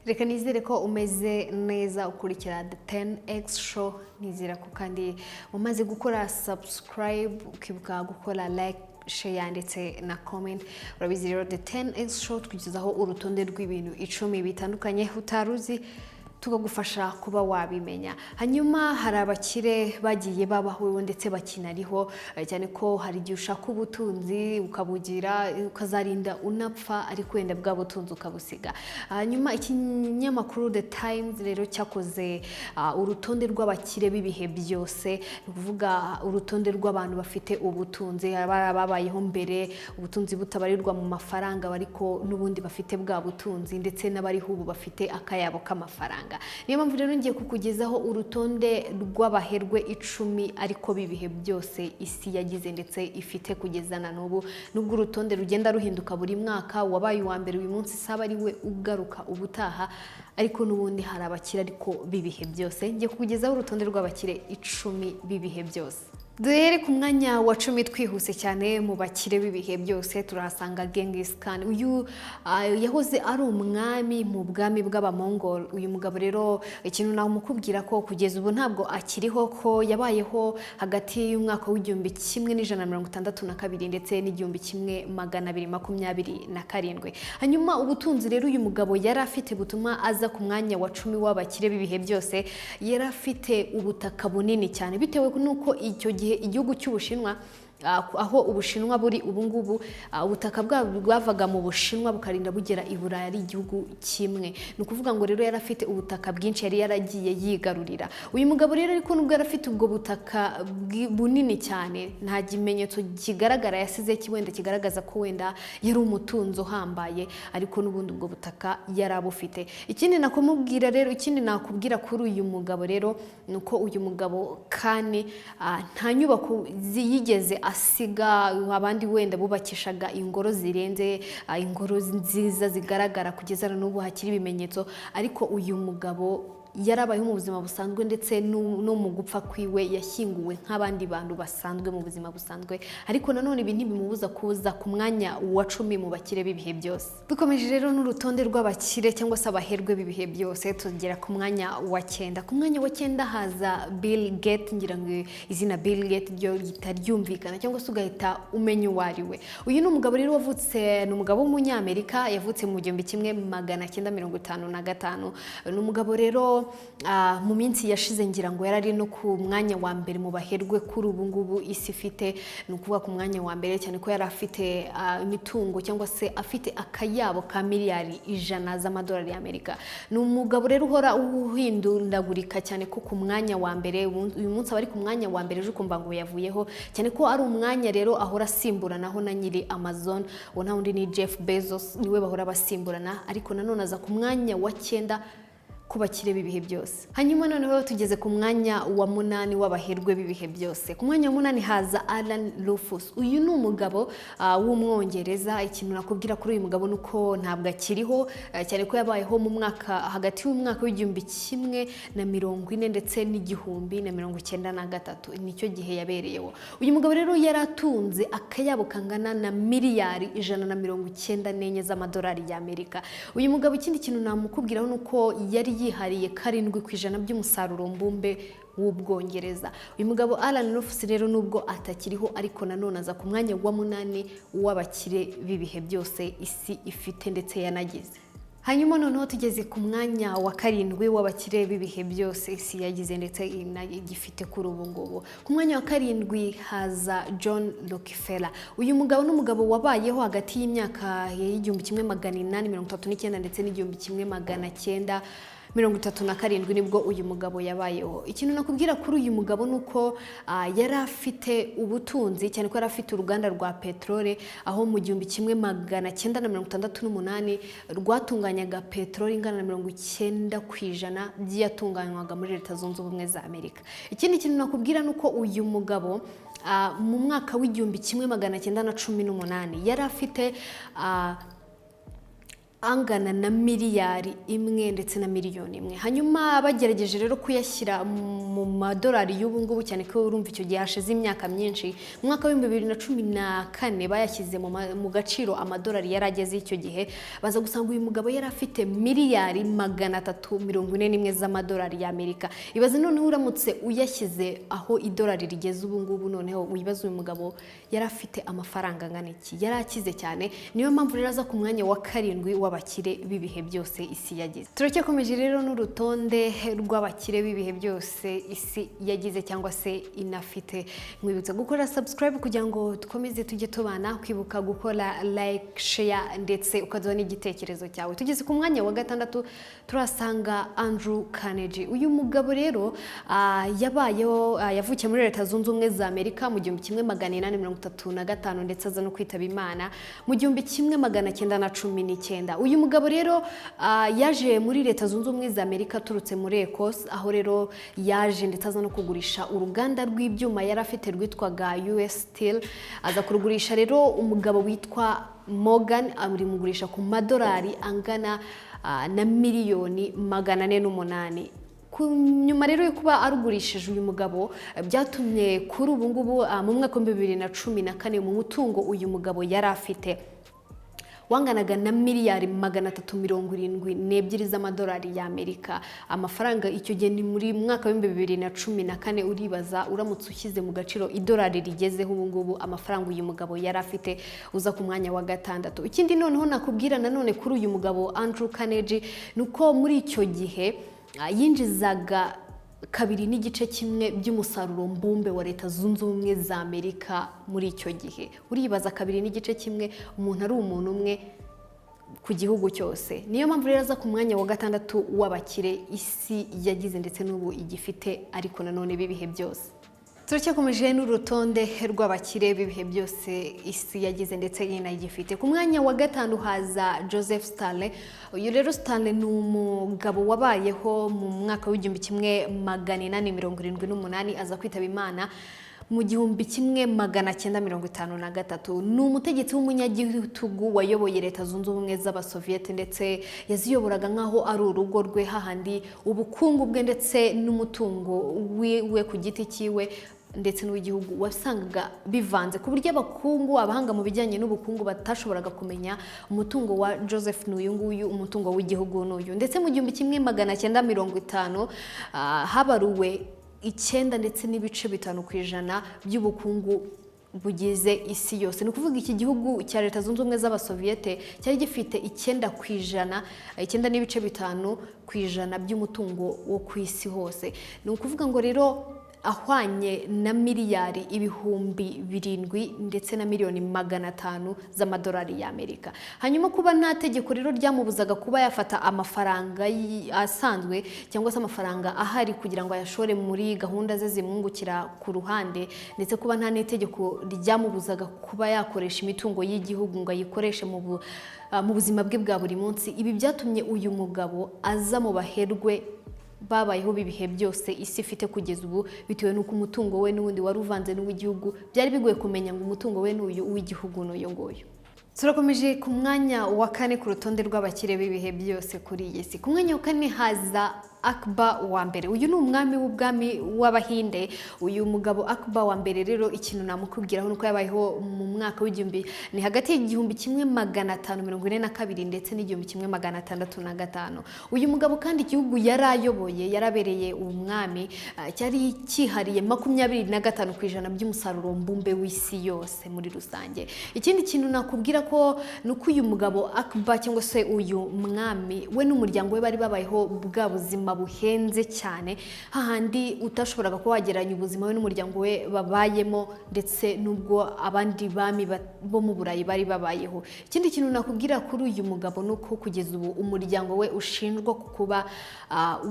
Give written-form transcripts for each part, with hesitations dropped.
Reka nizere ko umeze neza ukurikira The 10X Show, nizera ko kandi umaze gukora subscribe, ukibuka gukora like, share ndetse na comment. Urabizi rero The 10X Show twigizaho urutonde rw'ibintu 10 bitandukanye utaruzi tukagufasha kuba wabimenya. Hanyuma hari abakire bagiye babaho ndetse bakinariho, cyane ko hari igihe ushaka ubutunzi ukabugira ukazarinda unapfa ariko wenda bwa butunzi ukabusiga. Hanyuma ikinyamakuru The Time rero cyakoze urutonde rw'abakire b'ibihe byose, kuvuga urutonde rw'abantu bafite ubutunzi, ababayeho mbere ubutunzi butabarirwa mu mafaranga ariko n'ubundi bafite bwa butunzi, ndetse n'abariho ubu bafite akayabo k'amafaranga. Niyo mpamvu rero ngiye kukugezaho urutonde rw'abaherwe 10 ariko bibihe byose isi yagize ndetse ifite kugeza na n'ubu. Nubwo urutonde rugenda ruhinduka buri mwaka, wabaye uwa mbere uyu munsi saba ari we ugaruka ubutaha, ariko n'ubundi hari abakire ariko bibihe byose. Ngiye kukugezaho urutonde rw'abakire 10 bibihe byose. Duhere ku mwanya wa 10 twihuse cyane mu bakire bibihe byose turahasanga Genghis Khan. Uyu yahoze ari umwami mu bwami bw'abamongol. Uyu mugabo rero ikintu nawe mukubwira ko kugeza ubu ntabwo akiriho, ko yabayeho hagati y'umwaka w'igihumbi 1162 ndetse n'igihumbi 1227. Hanyuma ubutunzi rero uyu mugabo yari afite butuma aza ku mwanya wa 10 w'abakire bibihe byose. Yari afite ubutaka bunini cyane bitewe nuko icyo igihugu cy'Ubushinwa, aho Ubushinwa buri ubungubu, ubutaka bwavaga mu Bushinwa bukarinda bugera i Burayi ari igihugu kimwe. Ni ukuvuga ngo rero yari afite ubutaka bwinshi yari yaragiye yigarurira. Uyu mugabo rero ariko nubwo yari afite ubwo butaka bunini cyane, nta kimenyetso kigaragara yasize wenda kigaragaza ko wenda yari umutunzi uhambaye, ariko n'ubundi ubwo butaka yari abufite. Ikindi nakumubwira rero, ikindi nakubwira kuri uyu mugabo rero nuko uyu mugabo kandi nta nyubako yigeze asiga. Abandi wenda bubakishaga ingoro zirenze, ingoro nziza zigaragara kugeza n'ubu hakiri ibimenyetso, ariko uyu mugabo yarabaye mu buzima busanzwe ndetse no mu gupfa kwiwe yashyinguwe nk'abandi bantu basanzwe mu buzima busanzwe, ariko nanone ibi ntibimubuza kuza ku mwanya wa 10 mu bakire bibihe byose. Dukomeje rero n'urutonde rw'abakire cyangwa se abaherwe bibihe byose, tugera ku mwanya wa 9. Ku mwanya wa 9 haza Bill Gates. Ngira ngo izina Bill Gates ryo ritaryumvikana cyangwa se ugahita umenya uwo ari we. Uyu ni umugabo rero wavutse, ni umugabo w'umunyamerika, yavutse mu 1955. Ni umugabo rero mu minsi yashize ngira ngo yarari no ku mwanya wa mbere mu baherwe kuri ubu ngubu isi ifite, ni ukuvuga ku mwanya wa mbere, cyane ko yari afite imitungo cyangwa se afite akayabo ka miliyari 100 z'amadolari y'Amerika. Ni umugabo rero uhora uhinduragurika cyane ko ku mwanya wa mbere uyu munsi abari ku mwanya wa mbere ejo kumva ngo yavuyeho, cyane ko ari umwanya rero ahora asimburanaho na nyiri Amazon, uwo nta wundi ni Jeff Bezos, niwe bahora basimburana, ariko nanone aza ku mwanya wa 9 kubakire bibihe byose. Hanyuma noneho tugeze ku mwanya wa 8 w'abaherwe bibihe byose. Ku mwanya wa 8 haza Alan Rufus. Uyu ni umugabo w'umwongereza. Ikintu nakubwira kuri uyu mugabo nuko ntabwo akiriho, cyane ko yabayeho mu mwaka hagati y'umwaka w'igihumbi 140 ndetse n'igihumbi na 93. Nicyo gihe yabereyeho. Uyu mugabo rero yaratunze akayabo kangana na miliyari 194 z'amadolari y'Amerika. Uyu mugabo ikindi kintu namukubwiraho nuko yari yihariye 7% by'umusaruro mbumbe w'Ubwongereza. Uyu mugabo Alan Rufus rero nubwo atakiriho, ariko nanone aza ku mwanya wa 8 w'abakire bibihe byose isi ifite ndetse yanagize. Hanyuma noneho tugeze ku mwanya wa 7 w'abakire bibihe byose isi yagize ndetse igifite kuri ubu ngubu. Ku mwanya wa 7 haza John Rockefeller. Uyu mugabo n'umugabo wabayeho hagati y'imyaka y'igihumbi 1839 ndetse n'igihumbi 1937 nibwo uyu mugabo yabayeho. Ikintu nakubwira kuri uyu mugabo nuko yari afite ubutunzi, cyane ko yari afite uruganda rwa petrole, aho mu 1968 rwatunganyaga petrole ingana na 90% byatunganywaga muri Leta Zunze Ubumwe za Amerika. Ikindi kintu nakubwira nuko uyu mugabo mu mwaka w'igihumbi 1918 yari afite angana na miliyari imwe ndetse na miliyoni imwe. Hanyuma bagerageje rero kuyashyira mu madolari y'ubu ngubu, cyane ko urumva icyo gihe hashize imyaka myinshi. Mu mwaka wa 2014 bayashyize mu gaciro amadolari yarageze icyo gihe, baza gusanga uyu mugabo yari afite miliyari 341 z'amadolari y'Amerika. Ibaze noneho uramutse uyashyize aho idolari rigeze ubu ngubu, noneho wibaza uyu mugabo yari afite amafaranga angana iki, yari akize cyane. Niyo mpamvu rero aza ku mwanya wa 7 w'abakire b'ibihe byose isi yagize. Turacyakomeje rero n'urutonde rw'abakire b'ibihe byose isi yagize cyangwa se inafite. Mwibutsa gukora subscribe kugira ngo dukomeze tujye tubana, kwibuka gukora like, share ndetse ukaduha n'igitekerezo cyawe. Tugeze ku mwanya wa 6 turasanga Andrew Carnegie. Uyu mugabo rero yabayeho yavukiye muri Leta Zunze Ubumwe za Amerika mu 1835 ndetse aza no kwitaba Imana mu 1919. Uyu mugabo rero yaje muri Leta Zunze Ubumwe za Amerika aturutse muri Ecosse, aho rero yaje ndetse aza no kugurisha uruganda rw'ibyuma yari afite rwitwaga US Steel. Aza kurugurisha rero umugabo witwa Morgan, amurimugurisha ku madolari angana na miliyoni 408. Nyuma rero yo kuba arugurishije uyu mugabo, byatumye kuri ubu ngubu mu mwaka wa 2014 mu mutungo uyu mugabo yari afite wanganaga na miliyari 372 z'amadolari y'Amerika. Amafaranga icyo gihe ni muri mwaka wa 2014. Uribaza uramutse ushyize mu gaciro idolari rigezeho ubu ngubu amafaranga uyu mugabo yari afite, uza ku mwanya wa 6. Ikindi noneho nakubwira nanone kuri uyu mugabo Andrew Carnegie nuko muri icyo gihe yinjizaga 2.1 by'umusaruro mbumbe wa Leta Zunze Ubumwe za Amerika muri icyo gihe. Uribaza 2.1 umuntu ari umuntu umwe ku gihugu cyose. Niyo mpamvu rero aza ku mwanya wa 6 w'abakire isi yagize ndetse n'ubu igifite, ariko nanone bibihe byose. Turacyakomeje n'urutonde rw'abakire b'ibihe byose isi yagize ndetse inagifite. Ku mwanya wa 5 haza Joseph Stalin. Uyu rero Stalin ni umugabo wabayeho mu mwaka wa 1878, aza kwitaba Imana mu 1953. Ni umutegetsi w'umunyagitugu wayoboye Leta Zunze Ubumwe z'Abasoviyete ndetse yaziyoboraga nkaho ari urugo rwe, hahandi ubukungu bwe ndetse n'umutungo we ku giti cyiwe ndetse n'uw'igihugu wasangaga bivanze, ku buryo abahanga mu bijyanye n'ubukungu batashoboraga kumenya umutungo wa Joseph n'uyu nguyu, umutungo w'igihugu n'uyu. Ndetse mu 1950 habaruwe 9 ndetse n'ibice 5% by'ubukungu bugize isi yose. Ni ukuvuga iki gihugu cya Leta Zunze Ubumwe z'Abasoviyete cyari gifite 9%, 9.5% by'umutungo wo ku isi hose. Ni ukuvuga ngo rero ahwanye na miliyari 7,000 ndetse na miliyoni 500 z'amadolari y'Amerika. Hanyuma kuba nta tegeko rero ryamubuzaga kuba yafata amafaranga asanzwe cyangwa se amafaranga ahari kugira ngo ayashore muri gahunda ze zimwungukira ku ruhande, ndetse kuba nta n'itegeko ryamubuzaga kuba yakoresha imitungo y'igihugu ngo ayikoreshe mu buzima bwe bwa buri munsi. Ibi byatumye uyu mugabo aza mu baherwe babayeho bibihe byose isi ifite kugeza ubu, bitewe n'uko umutungo we n'ubundi wari uvanze n'uw'igihugu. Byari bigoye kumenya ngo umutungo we n'uyu w'igihugu n'uyu nguyu. Turakomeje ku mwanya wa 4 ku rutonde rw'abakire b'ibihe byose kuri iyi si. Ku mwanya wa 4 haza Akbar wa mbere. Uyu ni umwami w'ubwami w'Abahinde. Uyu mugabo Akbar wa mbere rero ikintu namukubwiraho nuko yabayeho mu mwaka w'igihumbi, ni hagati y'igihumbi 1542 ndetse n'igihumbi 1605. Uyu mugabo kandi igihugu yarayoboye, yarabereye umwami, cyari cyihariye 25% by'umusaruro mbumbe w'isi yose muri rusange. Ikindi kintu nakubwira ko nuko uyu mugabo Akbar cyangwa se uyu mwami we n'umuryango we bari babayeho bwa buzima buhenze cyane, hahandi utashoboraga ko wageranya ubuzima we n'umuryango we babayemo ndetse nubwo abandi bami bo mu Burayi bari babayeho. Ikindi kintu nakubwira kuri uyu mugabo nuko kugeza ubu umuryango we ushinjwa kuba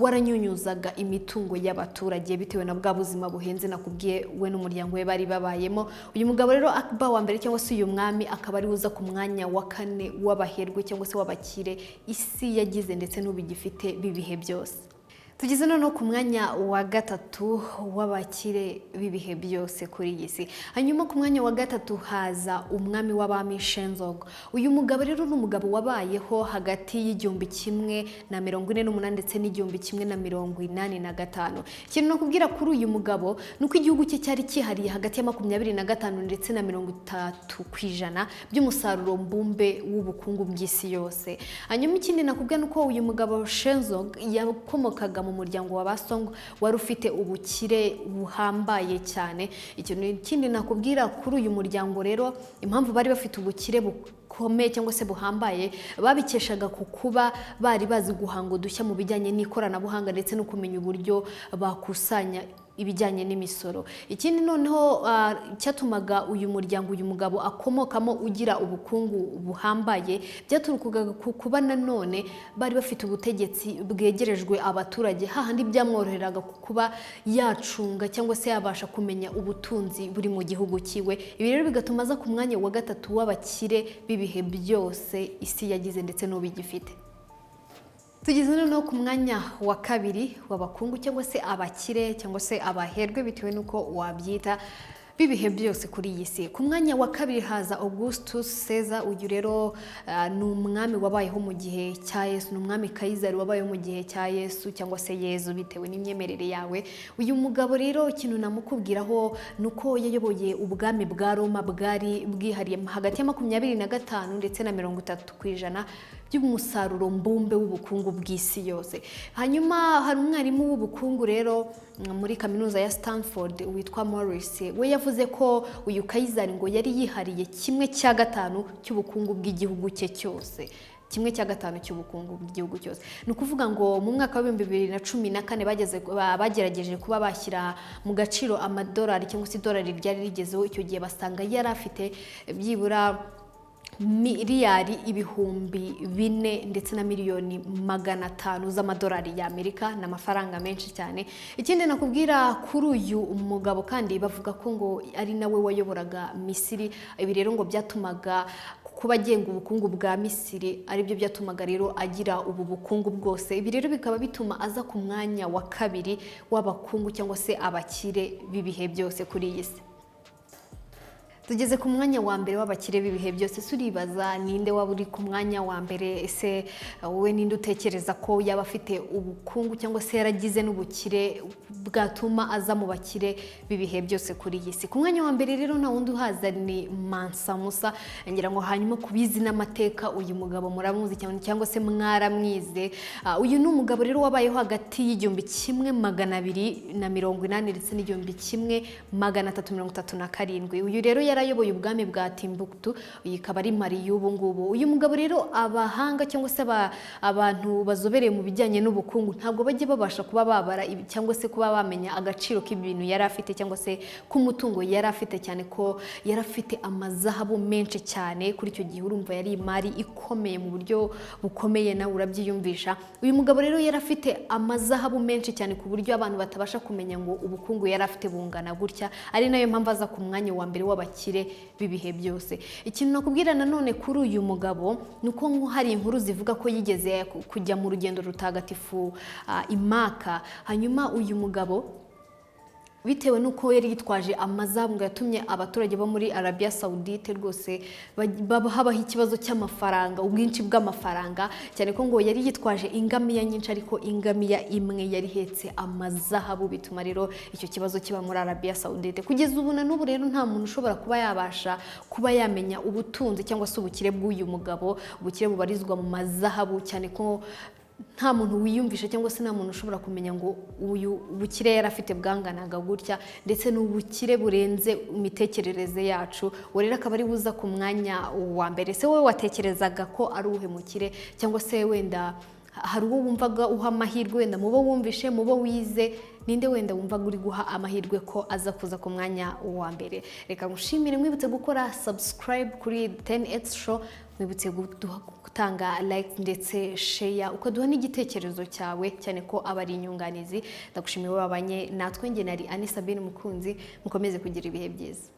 waranyunyuzaga imitungo y'abaturage bitewe na bwa buzima buhenze nakubwiye we n'umuryango we bari babayemo. Uyu mugabo rero Akbar wa mbere cyangwa se uyu mwami akaba ari uza ku mwanya wa 4 w'abaherwe cyangwa se w'abakire isi yagize ndetse n'ubigifite bibihe byose. Tugeze noneho ku mwanya wa gatatu w'abakire b'ibihe byose kuri iyi si. Hanyuma ku mwanya wa gatatu haza umwami w'abami Shenzog. Uyu mugabo rero ni umugabo wabayeho hagati y'igihumbi kimwe na 48 ndetse n'igihumbi kimwe na 85. Ikintu nakubwira kuri uyu mugabo nuko igihugu cye cyari kihariye hagati ya 25 ndetse na 30% by'umusaruro mbumbe w'ubukungu bw'isi yose. Hanyuma ikindi nakubwira nuko uyu mugabo Shenzog yakomokaga mu muryango wa Basong wari ufite ubukire buhambaye cyane. Ikintu ikindi nakubwira kuri uyu muryango rero, impamvu bari bafite ubukire bukomeye cyangwa se buhambaye, babikeshaga ku kuba bari bazi guhanga udushya mu bijyanye n'ikoranabuhanga ndetse no kumenya uburyo bakusanya ibijyanye n'imisoro. Ikindi noneho cyatumaga uyu mugabo akomokamo ugira ubukungu buhambaye, byaturukaga ku kuba nanone bari bafite ubutegetsi bwegerejwe abaturage, hahandi byamworoheraga kuba yacunga cyangwa se yabasha kumenya ubutunzi buri mu gihugu kiwe. Ibi rero bigatuma aza ku mwanya wa gatatu w'abakire b'ibihe byose isi yagize ndetse n'ubigifite. Tugeze noneho ku mwanya wa kabiri w'abakungu cyangwa se abakire cyangwa se abaherwe bitewe nuko wabyita b'ibihe byose kuri iyi si. Ku mwanya wa kabiri haza Augustus Caesar. Uyu rero ni umwami wabayeho mu gihe cya Yesu, ni umwami Kayizari wabayeho mu gihe cya Yesu cyangwa se Yezu bitewe n'imyemerere yawe. Uyu mugabo rero ikintu namukubwiraho nuko yayoboye ubwami bwa Roma bwari bwihariye hagati ya 25 ndetse na 30% by'umusaruro mbumbe w'ubukungu bw'isi yose. Hanyuma hari umwarimu w'ubukungu rero muri kaminuza ya Stanford witwa Morris, we yavuze ko uyu Kayizari ngo yari yihariye 1/5 cy'ubukungu bw'igihugu cye cyose. 1/5 cy'ubukungu bw'igihugu cyose. Ni ukuvuga ngo mu mwaka wa 2014 bagerageje kuba bashyira mu gaciro amadolari cyangwa se idolari ryari rigezeho icyo gihe, basanga yari afite byibura miliyari 400 ndetse na miliyoni 500 z'amadolari y'Amerika, n'amafaranga menshi cyane. Ikindi nakubwira kuri uyu mugabo kandi bavuga ko ngo ari nawe wayoboraga Misiri. Ibi rero ngo byatumaga kuba agenga ubukungu bwa Misiri, aribyo byatumaga rero agira ubu bukungu bwose. Ibi rero bikaba bituma aza ku mwanya wa kabiri w'abakungu cyangwa se abakire b'ibihe byose kuri iyi si. Tugeze ku mwanya wa mbere w'abakire b'ibihe byose. Suribaza ninde waba uri ku mwanya wa mbere? Ese wowe ninde utekereza ko yaba afite ubukungu cyangwa se yaragize n'ubukire bwatuma aza mu bakire b'ibihe byose kuri iyi si? Ku mwanya wa mbere rero nta wundi uhaza ni Mansa Musa. Ngira ngo hanyuma kubizi n'amateka uyu mugabo muramuzi cyangwa se mwaramwize. Uyu ni umugabo rero wabayeho hagati y'igihumbi kimwe 280 ndetse n'igihumbi kimwe 337. Uyu rero yarayoboye ubwami bwa Timbuktu, ikaba ari Mali y'ubu ngubu. Uyu mugabo rero abahanga cyangwa se abantu bazobereye mu bijyanye n'ubukungu ntabwo bajye babasha kuba babara cyangwa se kuba bamenya agaciro k'ibintu yari afite cyangwa se k'umutungo yari afite, cyane ko yari afite amazahabu menshi cyane. Kuri icyo gihe urumva yari imari ikomeye mu buryo bukomeye, nawe urabyiyumvisha. Uyu mugabo rero yari afite amazahabu menshi cyane ku buryo abantu batabasha kumenya ngo ubukungu yari afite bungana gutya. Ari nayo mpamvu aza ku mwanya wa mbere w'abakire b'ibihe byose. Ikintu nakubwira nanone kuri uyu mugabo nuko hari inkuru zivuga ko yigeze kujya mu rugendo rutagatifu imaka. Hanyuma uyu mugabo bitewe nuko yari yitwaje amazahabu ngo yatumye abaturage bo muri Arabia Saudite rwose habaho ikibazo cy'amafaranga, ubwinshi bw'amafaranga, cyane ko ngo yari yitwaje ingamiya nyinshi ariko ingamiya imwe yari hetse amazahabu, bituma rero icyo kibazo kiba muri Arabia Saudite. Kugeza ubu na n'ubu rero nta muntu ushobora kuba yabasha kuba yamenya ubutunzi cyangwa se ubukire bw'uyu mugabo. Ubukire bubarizwa mu mazahabu, cyane ko nta muntu wiyumvisha cyangwa se nta muntu ushobora kumenya ngo uyu bukire yari afite bwanganaga gutya, ndetse n'ubukire burenze imitekerereze yacu. Rero akaba ari buza ku mwanya wa mbere. Se wowe watekerezaga ko ari uhe mukire, cyangwa se wenda hari uwo wumvaga uha amahirwe, wenda mubo wumvishe, mubo wize, ninde wenda wumvaga uri guha amahirwe ko aza kuza ku mwanya wa mbere? Reka ngushimire, mwibutse gukora subscribe kuri 10x show, mwibutse gutanga like ndetse share, ukaduha n'igitekerezo cyawe, cyane ko aba ari inyunganizi. Ndagushimiye wabanye natwe. Nge nari Ani Sabine Mukunzi, mukomeze kugira ibihe byiza.